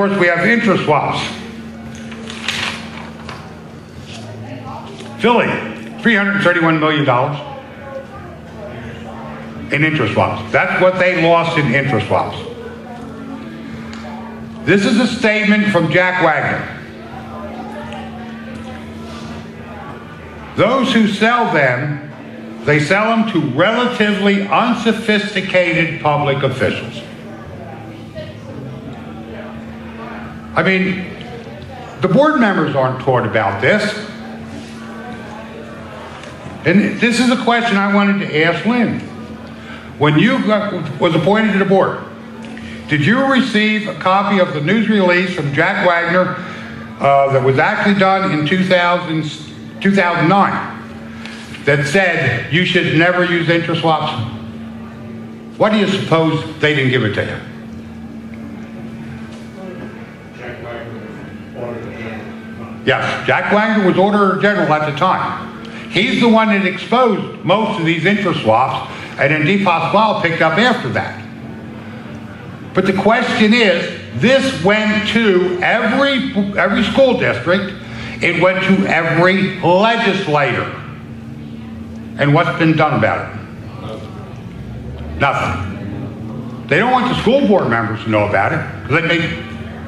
course, we have interest swaps. Philly, $331 million in interest swaps. That's what they lost in interest swaps. This is a statement from Jack Wagner. Those who sell them, they sell them to relatively unsophisticated public officials. I mean, the board members aren't taught about this. And this is a question I wanted to ask Lynn. When you was appointed to the board, did you receive a copy of the news release from Jack Wagner that was actually done in 2009 that said you should never use interest swaps? What do you suppose they didn't give it to you? Jack Wagner was Auditor General. Yes, Jack Wagner was Auditor General at the time. He's the one that exposed most of these interest swaps, and then DePasquale picked up after that. But the question is, this went to every school district. It went to every legislator. And what's been done about it? Nothing. They don't want the school board members to know about it because they may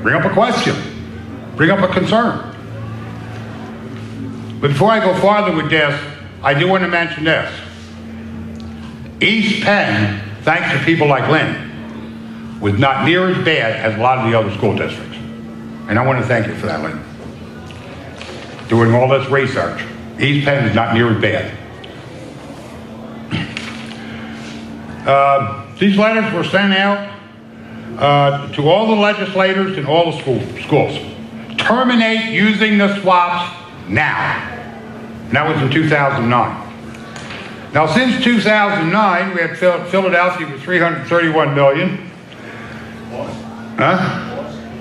bring up a question, bring up a concern. But before I go farther with this, I do want to mention this. East Penn, thanks to people like Lynn, was not near as bad as a lot of the other school districts. And I want to thank you for that, Lynn. Doing all this research, East Penn is not near as bad. These letters were sent out to all the legislators in all the schools. Terminate using the swaps now. And that was in 2009. Now, since 2009, we had Philadelphia with $331 million.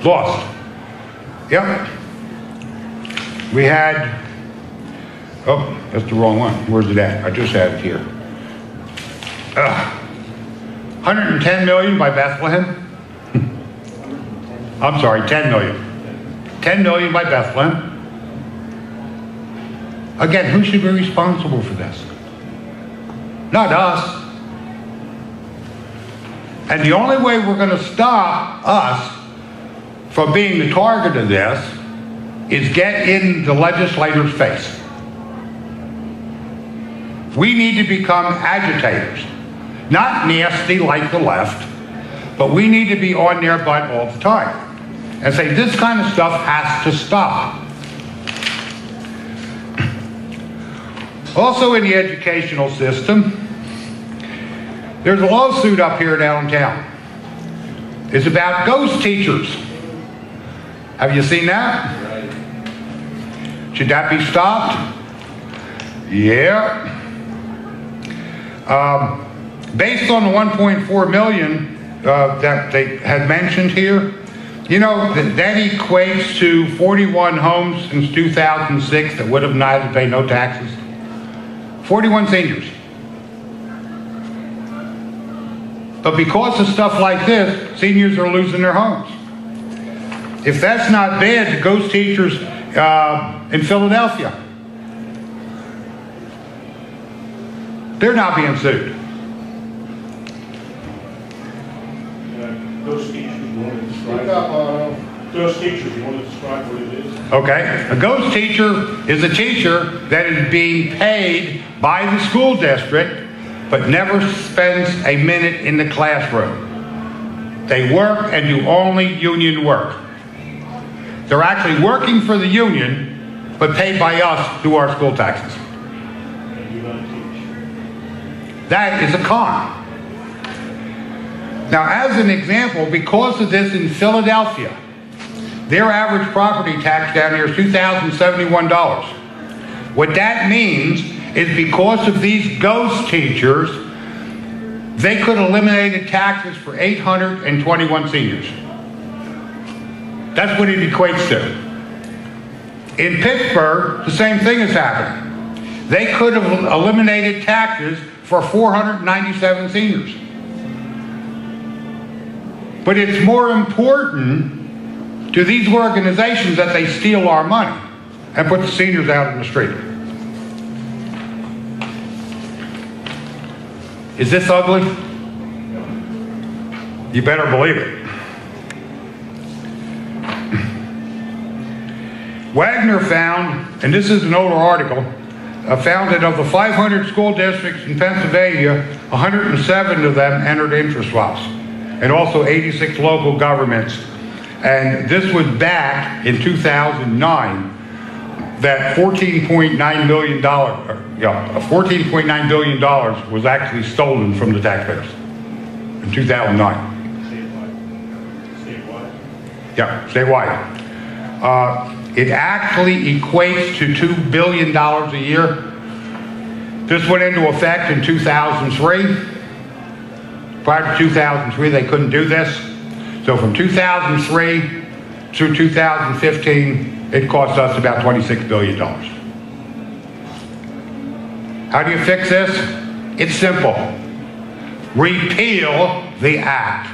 Lost. Yep. We had, oh, that's the wrong one. Where's it at? I just had it here. $110 million by Bethlehem. I'm sorry, $10 million. $10 million by Bethlehem. Again, who should be responsible for this? Not us. And the only way we're going to stop us from being the target of this is get in the legislator's face. We need to become agitators. Not nasty like the left, but we need to be on their butt all the time and say this kind of stuff has to stop. Also in the educational system, there's a lawsuit up here downtown. It's about ghost teachers. Have you seen that? Should that be stopped? Yeah. Based on the 1.4 million that they had mentioned here, you know, that equates to 41 homes since 2006 that would have not had to pay no taxes. 41 seniors. But because of stuff like this, seniors are losing their homes. If that's not bad, the ghost teachers in Philadelphia, they're not being sued. Those teachers, you want to describe what it is? Okay, a ghost teacher is a teacher that is being paid by the school district but never spends a minute in the classroom. They work and do only union work. They're actually working for the union but paid by us through our school taxes. And you're going to teach. That is a con. Now, as an example, because of this in Philadelphia, their average property tax down here is $2,071. What that means is because of these ghost teachers, they could eliminate taxes for 821 seniors. That's what it equates to. In Pittsburgh, the same thing is happening. They could have eliminated taxes for 497 seniors. But it's more important to these organizations that they steal our money and put the seniors out in the street. Is this ugly? You better believe it. Wagner found, and this is an older article, found that of the 500 school districts in Pennsylvania, 107 of them entered interest swaps, and also 86 local governments. And this was back in 2009, that $14.9 billion was actually stolen from the taxpayers in 2009. Yeah, statewide. It actually equates to $2 billion a year. This went into effect in 2003. Prior to 2003, they couldn't do this. So from 2003 through 2015, it cost us about $26 billion. How do you fix this? It's simple. Repeal the act.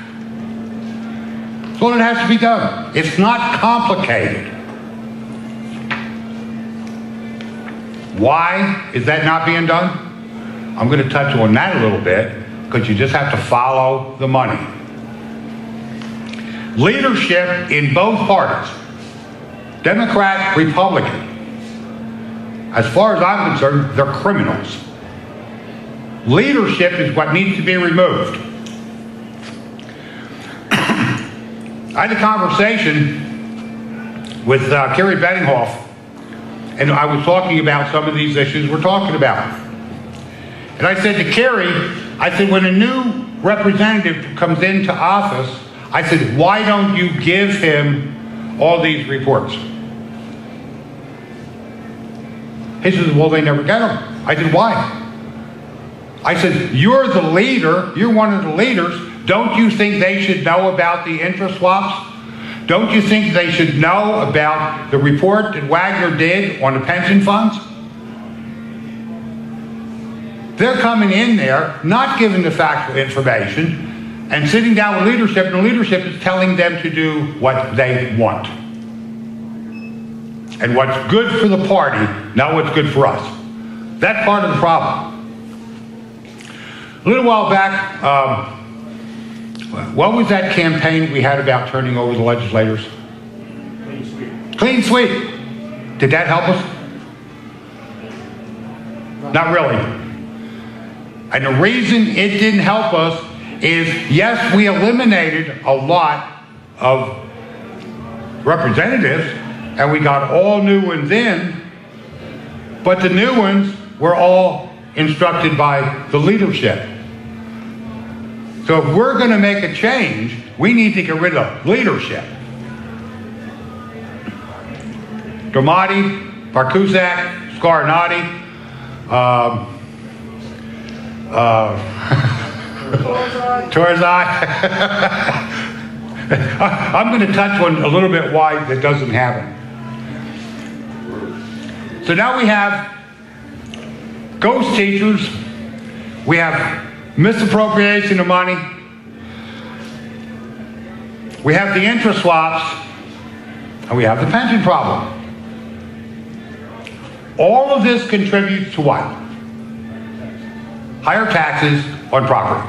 That's all that has to be done. It's not complicated. Why is that not being done? I'm going to touch on that a little bit, because you just have to follow the money. Leadership in both parties, Democrat, Republican, as far as I'm concerned, they're criminals. Leadership is what needs to be removed. I had a conversation with Kerry Benninghoff, and I was talking about some of these issues we're talking about. And I said to Kerry, I said, when a new representative comes into office, I said, why don't you give him all these reports? He says, well, they never get them. I said, why? I said, you're the leader, you're one of the leaders. Don't you think they should know about the interest swaps? Don't you think they should know about the report that Wagner did on the pension funds? They're coming in there, not giving the factual information, and sitting down with leadership, and the leadership is telling them to do what they want. And what's good for the party, not what's good for us. That's part of the problem. A little while back, what was that campaign we had about turning over the legislators? Clean sweep. Clean sweep. Did that help us? Not really. And the reason it didn't help us is, yes, we eliminated a lot of representatives, and we got all new ones in, but the new ones were all instructed by the leadership. So if we're going to make a change, we need to get rid of leadership. Domati, Barcusac, Scarnati, Torzai. I'm going to touch on a little bit why that doesn't happen. So now we have ghost teachers, we have misappropriation of money, we have the interest swaps, and we have the pension problem. All of this contributes to what? Higher taxes on property.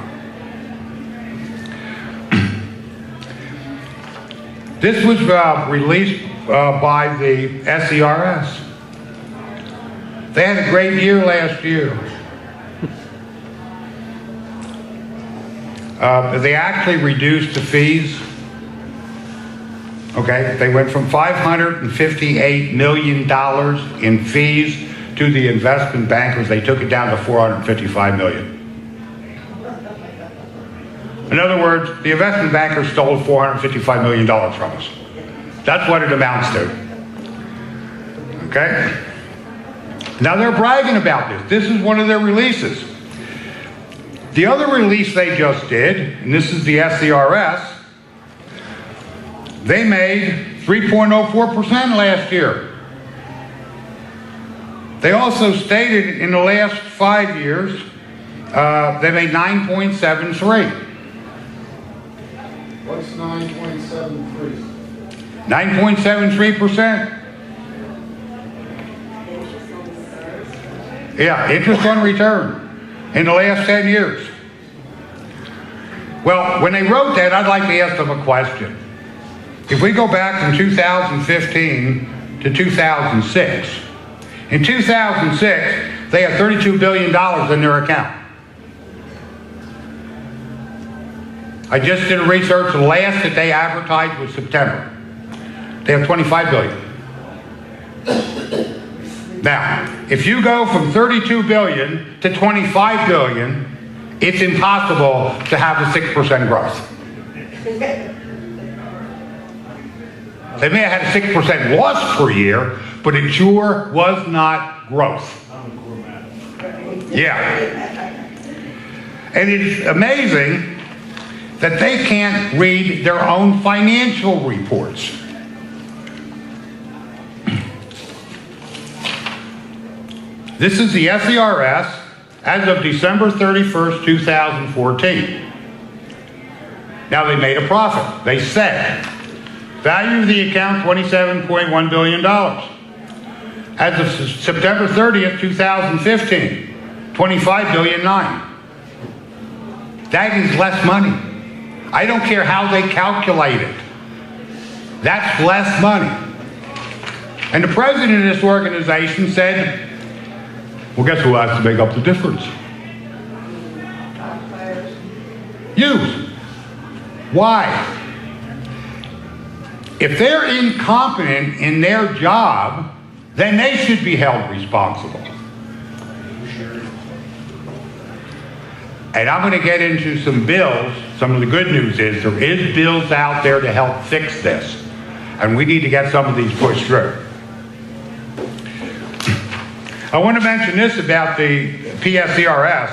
This was released by the SERS. They had a great year last year. They actually reduced the fees. Okay, they went from $558 million in fees to the investment bankers. They took it down to $455 million. In other words, the investment bankers stole $455 million from us. That's what it amounts to. Okay? Now they're bragging about this. This is one of their releases. The other release they just did, and this is the SERS, they made 3.04% last year. They also stated in the last 5 years, they made 9.73. What's 9.73? 9.73%. Yeah, interest on return in the last 10 years. Well, when they wrote that, I'd like to ask them a question. If we go back from 2015 to 2006, in 2006, they had $32 billion in their account. I just did a research, the last that they advertised was September. They have $25 billion. Now, if you go from $32 billion to $25 billion, it's impossible to have a 6% growth. They may have had a 6% loss per year, but it sure was not growth. Yeah. And it's amazing that they can't read their own financial reports. This is the SERS as of December 31st, 2014. Now they made a profit. They said, value of the account, $27.1 billion. As of September 30th, 2015, $25.9 billion. That is less money. I don't care how they calculate it. That's less money. And the president of this organization said, well, guess who has to make up the difference? You. Why? If they're incompetent in their job, then they should be held responsible. And I'm going to get into some bills. Some of the good news is there is bills out there to help fix this. And we need to get some of these pushed through. I want to mention this about the PSERS.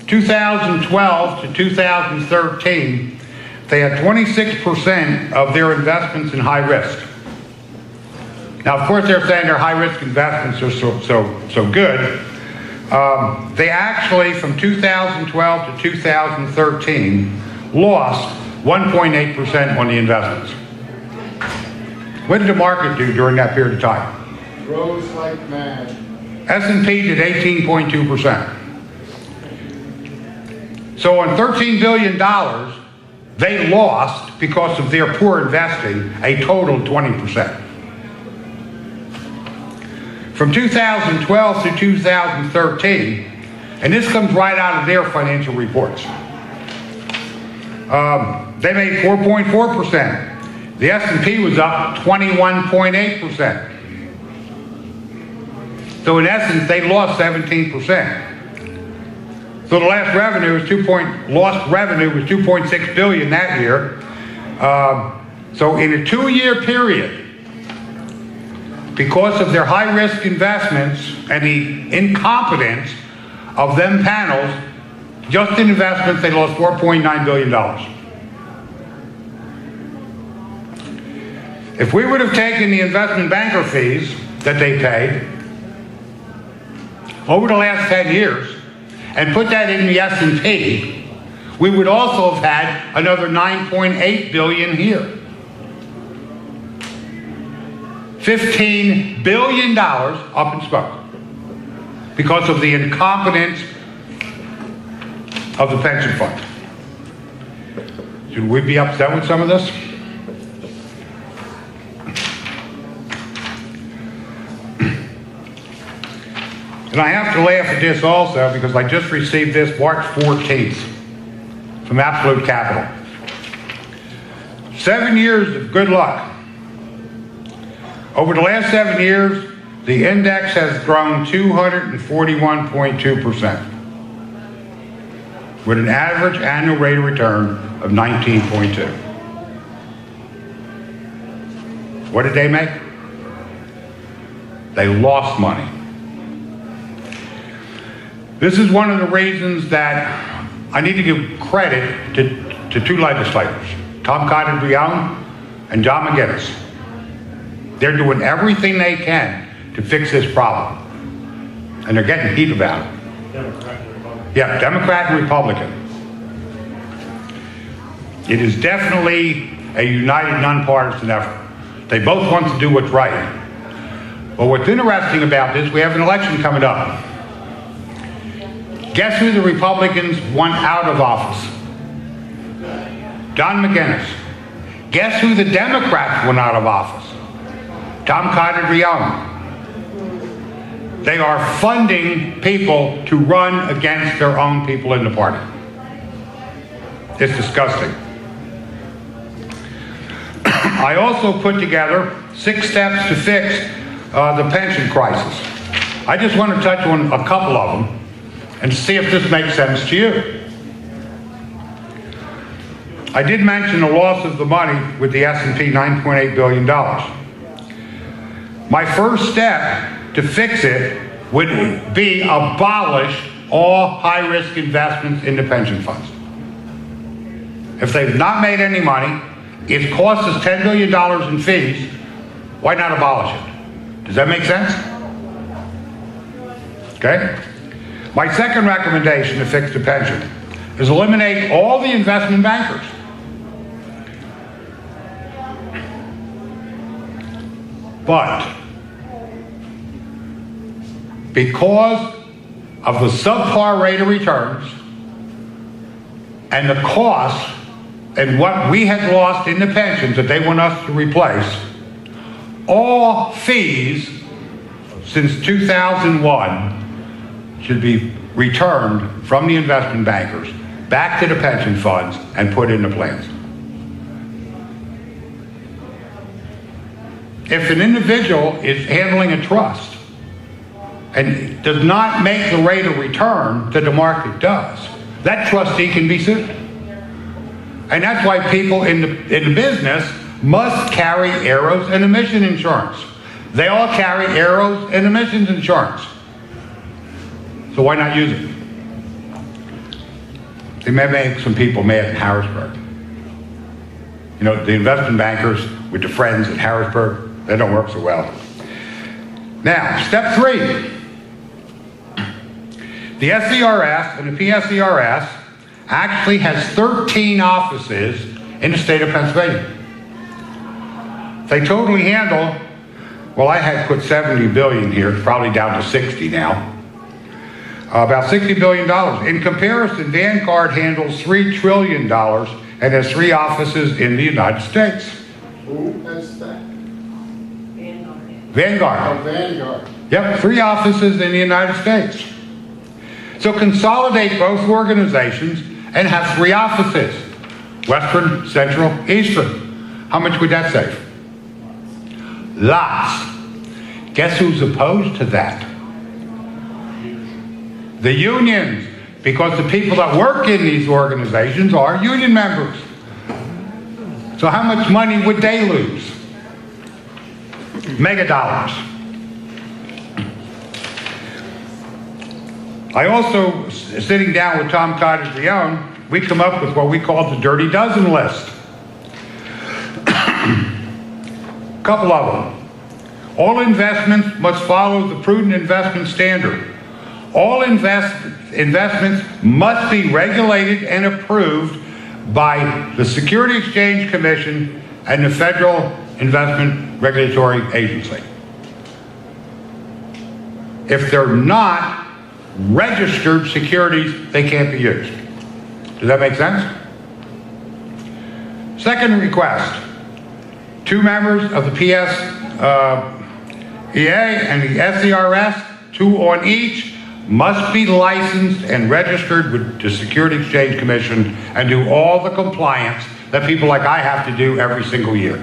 2012 to 2013, they had 26% of their investments in high risk. Now, of course, they're saying their high risk investments are so good. They actually, from 2012 to 2013, lost 1.8% on the investments. What did the market do during that period of time? Rose like mad. S&P did 18.2%. So on $13 billion, they lost, because of their poor investing, a total of 20%. From 2012 to 2013, and this comes right out of their financial reports, they made 4.4%. The S&P was up 21.8%. So in essence, they lost 17%. So the lost revenue was $2.6 billion that year. So in a 2-year period, because of their high-risk investments and the incompetence of them panels, just in investments, they lost $4.9 billion. If we would have taken the investment banker fees that they paid over the last 10 years and put that in the S&P, we would also have had another $9.8 billion here. $15 billion up in smoke because of the incompetence of the pension fund. Should we be upset with some of this? And I have to laugh at this also because I just received this March 14th from Absolute Capital. 7 years of good luck. Over the last 7 years, the index has grown 241.2%, with an average annual rate of return of 19.2. What did they make? They lost money. This is one of the reasons that I need to give credit to two legislators, Tom Cotton Briown and John McGinnis. They're doing everything they can to fix this problem. And they're getting heat about it. Democrat and Republican. Yeah, Democrat and Republican. It is definitely a united, nonpartisan effort. They both want to do what's right. But what's interesting about this, we have an election coming up. Guess who the Republicans want out of office? Don McGinnis. Guess who the Democrats want out of office? Tom Cotton-Young. They are funding people to run against their own people in the party. It's disgusting. I also put together 6 steps to fix the pension crisis. I just want to touch on a couple of them and see if this makes sense to you. I did mention the loss of the money with the S&P, $9.8 billion. My first step to fix it would be abolish all high-risk investments in the pension funds. If they've not made any money, it costs us $10 billion in fees, why not abolish it? Does that make sense? Okay? My second recommendation to fix the pension is eliminate all the investment bankers. But because of the subpar rate of returns and the cost and what we had lost in the pensions that they want us to replace, all fees since 2001 should be returned from the investment bankers back to the pension funds and put in the plans. If an individual is handling a trust and does not make the rate of return that the market does, that trustee can be sued. And that's why people in the business must carry errors and emission insurance. They all carry errors and emissions insurance. So why not use it? They may make some people mad in Harrisburg. You know, the investment bankers with the friends in Harrisburg, they don't work so well. Now, step 3. The SCRS and the PSCRS actually has 13 offices in the state of Pennsylvania. They totally handle, well, I had put 70 billion here, it's probably down to 60 now. About $60 billion. In comparison, Vanguard handles $3 trillion and has 3 offices in the United States. Who has that? Vanguard. Oh, Vanguard. Yep, 3 offices in the United States. So consolidate both organizations and have 3 offices. Western, Central, Eastern. How much would that save? Lots. Guess who's opposed to that? The unions. Because the people that work in these organizations are union members. So how much money would they lose? Mega dollars. I also, sitting down with Tom Cotton-Young, we come up with what we call the Dirty Dozen list. Couple of them. All investments must follow the prudent investment standard. All investments must be regulated and approved by the Security Exchange Commission and the Federal Investment Regulatory Agency. If they're not registered securities, they can't be used. Does that make sense? Second request, 2 members of the PSEA and the SCRS, 2 on each, must be licensed and registered with the Security Exchange Commission and do all the compliance that people like I have to do every single year.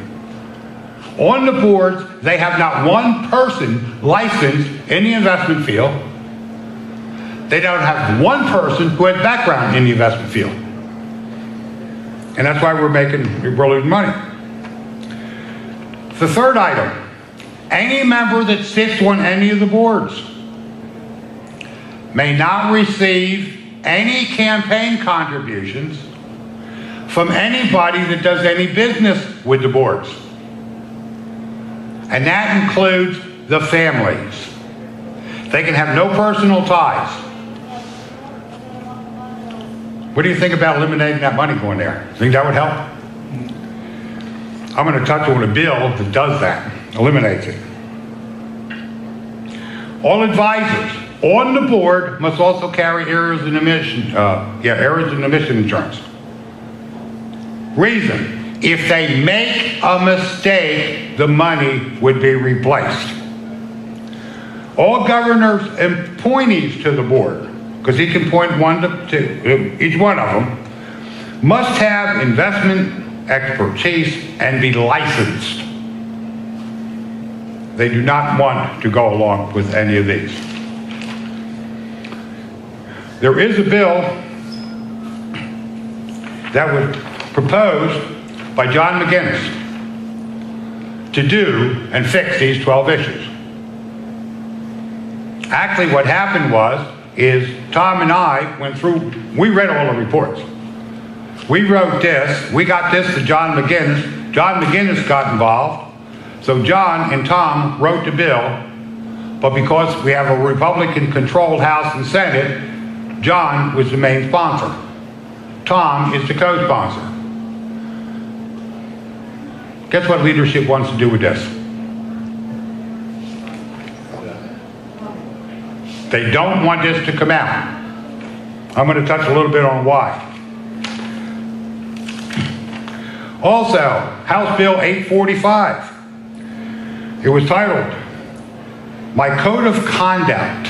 On the boards, they have not one person licensed in the investment field. They don't have one person who has background in the investment field. And that's why we're losing money. The third item, any member that sits on any of the boards may not receive any campaign contributions from anybody that does any business with the boards. And that includes the families. They can have no personal ties. What do you think about eliminating that money going there? Think that would help? I'm going to touch on a bill that does that, eliminates it. All advisors on the board must also carry errors and omission insurance. Reason, if they make a mistake, the money would be replaced. All governors and appointees to the board, because he can point one to two, each one of them, must have investment expertise and be licensed. They do not want to go along with any of these. There is a bill that was proposed by John McGinnis to do and fix these 12 issues. Actually, what happened is Tom and I went through, we read all the reports. We wrote this, we got this to John McGinnis. John McGinnis got involved. So John and Tom wrote the bill, but because we have a Republican-controlled House and Senate, John was the main sponsor. Tom is the co-sponsor. Guess what leadership wants to do with this? They don't want this to come out. I'm going to touch a little bit on why. Also, House Bill 845. It was titled, "My Code of Conduct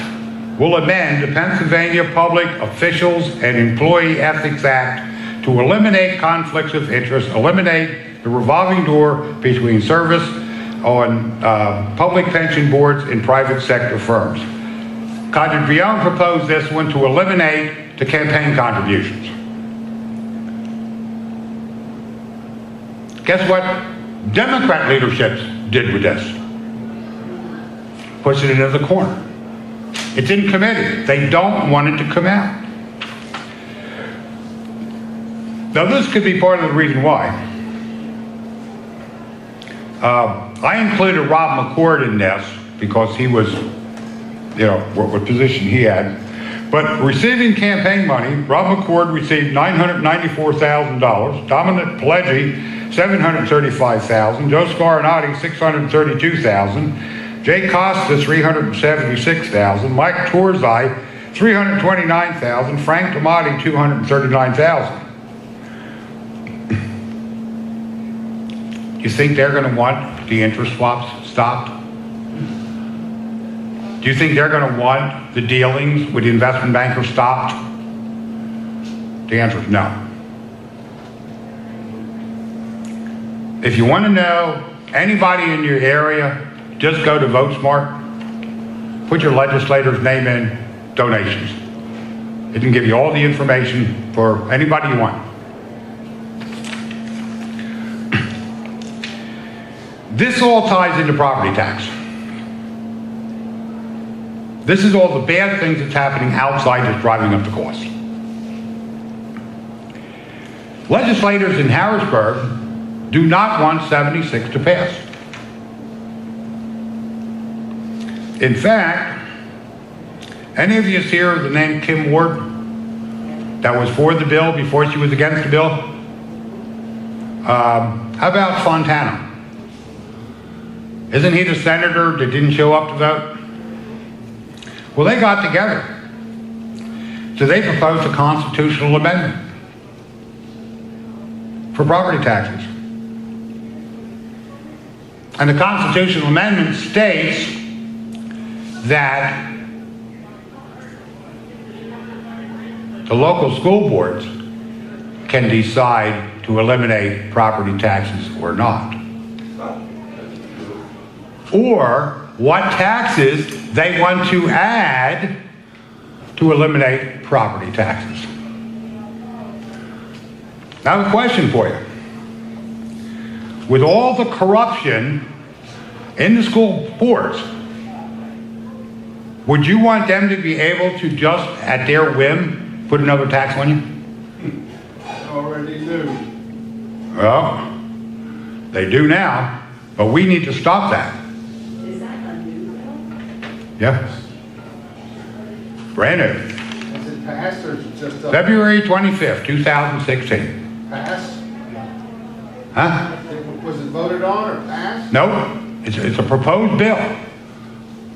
will amend the Pennsylvania Public Officials and Employee Ethics Act to eliminate conflicts of interest, eliminate the revolving door between service on public pension boards and private sector firms." Cadre-Brion proposed this one to eliminate the campaign contributions. Guess what Democrat leaderships did with this? Pushed it into the corner. It's in committee. They don't want it to come out. Now this could be part of the reason why. I included Rob McCord in this because he was, what position he had. But receiving campaign money, Rob McCord received $994,000, Dominic Pileggi, $735,000, Joe Scarnati, $632,000, Jay Costa, $376,000, Mike Torzai, $329,000, Frank Damati, $239,000. You think they're going to want the interest swaps stopped? Do you think they're going to want the dealings with the investment bankers stopped? The answer is no. If you want to know anybody in your area, just go to VoteSmart, put your legislator's name in, donations. It can give you all the information for anybody you want. This all ties into property tax. This is all the bad things that's happening outside that's driving up the cost. Legislators in Harrisburg do not want 76 to pass. In fact, any of you here the name Kim Ward that was for the bill before she was against the bill? How about Fontana? Isn't he the senator that didn't show up to vote? Well, they got together. So they proposed a constitutional amendment for property taxes. And the constitutional amendment states that the local school boards can decide to eliminate property taxes or not. Or what taxes they want to add to eliminate property taxes. Now, I have a question for you. With all the corruption in the school boards, would you want them to be able to just, at their whim, put another tax on you? Already do. Well, they do now, but we need to stop that. Is that a new bill? Yeah. Brand new. Is it passed or is it just February 25th, 2016. passed? Huh? Was it and voted on or passed? No, it's a proposed bill.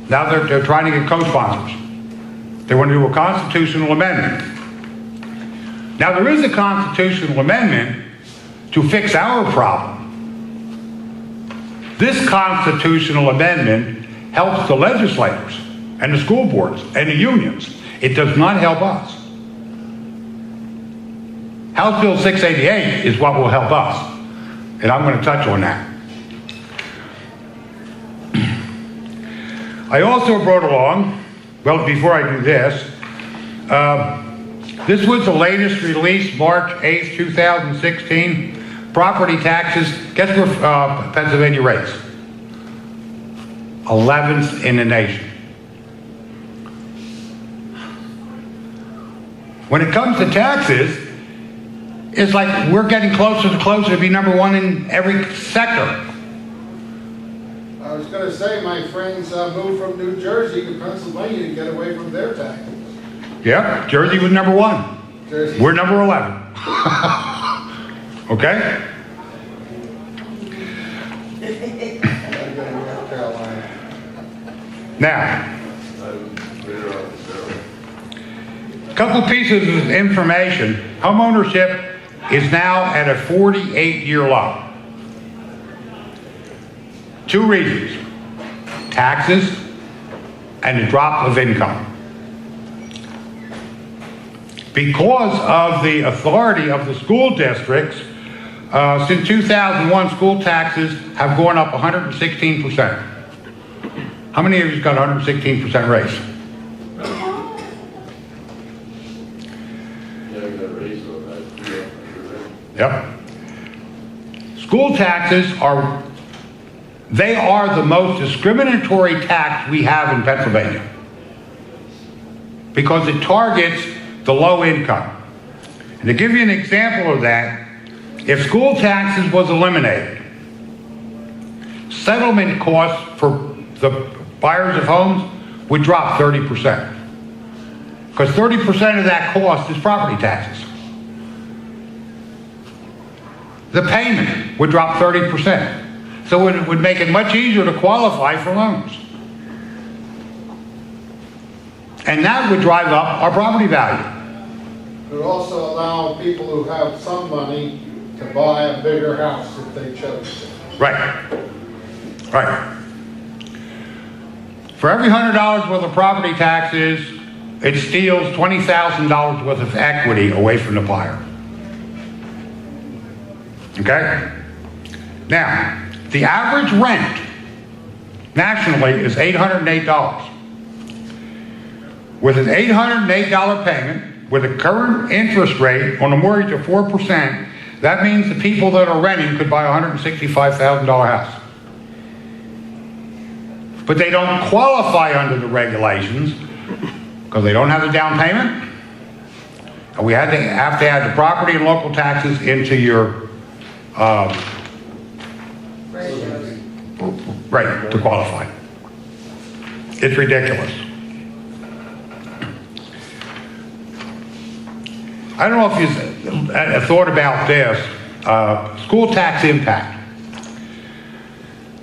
Now they're trying to get co-sponsors. They want to do a constitutional amendment. Now there is a constitutional amendment to fix our problem. This constitutional amendment helps the legislators and the school boards and the unions. It does not help us. House Bill 688 is what will help us, and I'm going to touch on that. I also brought along, well, before I do this, this was the latest release, March 8th, 2016. Property taxes, guess where Pennsylvania rates? 11th in the nation. When it comes to taxes, it's like we're getting closer and closer to be number one in every sector. I was going to say, my friends moved from New Jersey to Pennsylvania to get away from their taxes. Yeah, Jersey was number one. Jersey. We're number 11. Okay? North Carolina. Now, a couple pieces of information. Homeownership is now at a 48-year low. Two reasons: taxes and the drop of income. Because of the authority of the school districts, since 2001, school taxes have gone up 116%. How many of you got 116% raise? Yep. School taxes are the most discriminatory tax we have in Pennsylvania because it targets the low income. And to give you an example of that, if school taxes was eliminated, settlement costs for the buyers of homes would drop 30%. Because 30% of that cost is property taxes. The payment would drop 30%. So it would make it much easier to qualify for loans. And that would drive up our property value. It would also allow people who have some money to buy a bigger house if they chose to. Right. Right. For every $100 worth of property taxes, it steals $20,000 worth of equity away from the buyer. Okay? Now, the average rent nationally is $808. With an $808 payment, with a current interest rate on a mortgage of 4%, that means the people that are renting could buy a $165,000 house. But they don't qualify under the regulations because they don't have the down payment. And we have to add the property and local taxes into your right to qualify. It's ridiculous. I don't know if you've thought about this, school tax impact.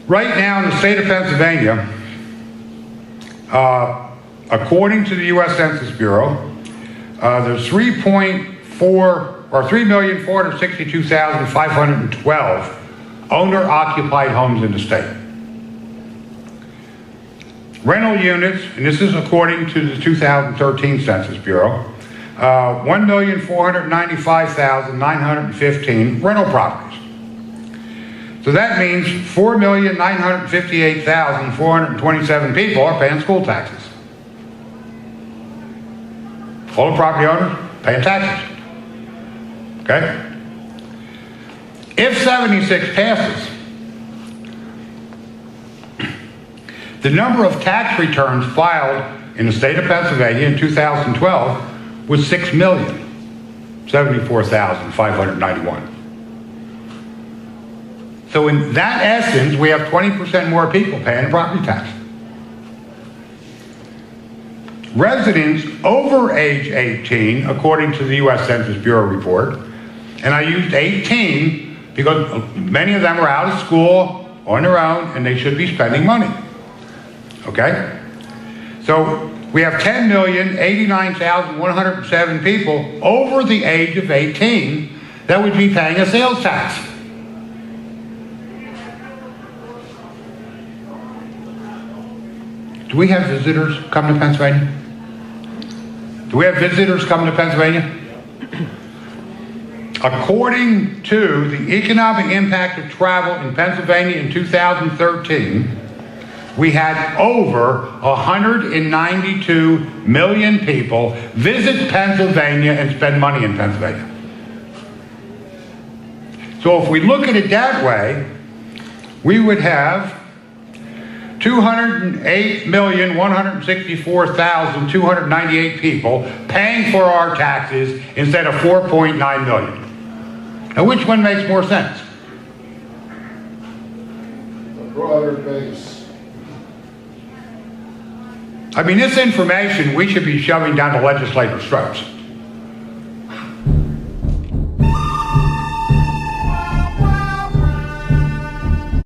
Right now in the state of Pennsylvania, according to the U.S. Census Bureau, there's 3,462,512 owner-occupied homes in the state. Rental units, and this is according to the 2013 Census Bureau, 1,495,915 rental properties. So that means 4,958,427 people are paying school taxes. All the property owners paying taxes. Okay? If 76 passes, the number of tax returns filed in the state of Pennsylvania in 2012 was 6,074,591. So in that essence, we have 20% more people paying property tax. Residents over age 18, according to the U.S. Census Bureau report, and I used 18 because many of them are out of school on their own and they should be spending money. Okay? So we have 10,089,107 people over the age of 18 that would be paying a sales tax. Do we have visitors come to Pennsylvania? Do we have visitors come to Pennsylvania? According to the economic impact of travel in Pennsylvania in 2013, we had over 192 million people visit Pennsylvania and spend money in Pennsylvania. So if we look at it that way, we would have 208,164,298 people paying for our taxes instead of 4.9 million. Now, which one makes more sense? A broader base. I mean, this information we should be shoving down the legislators' throats.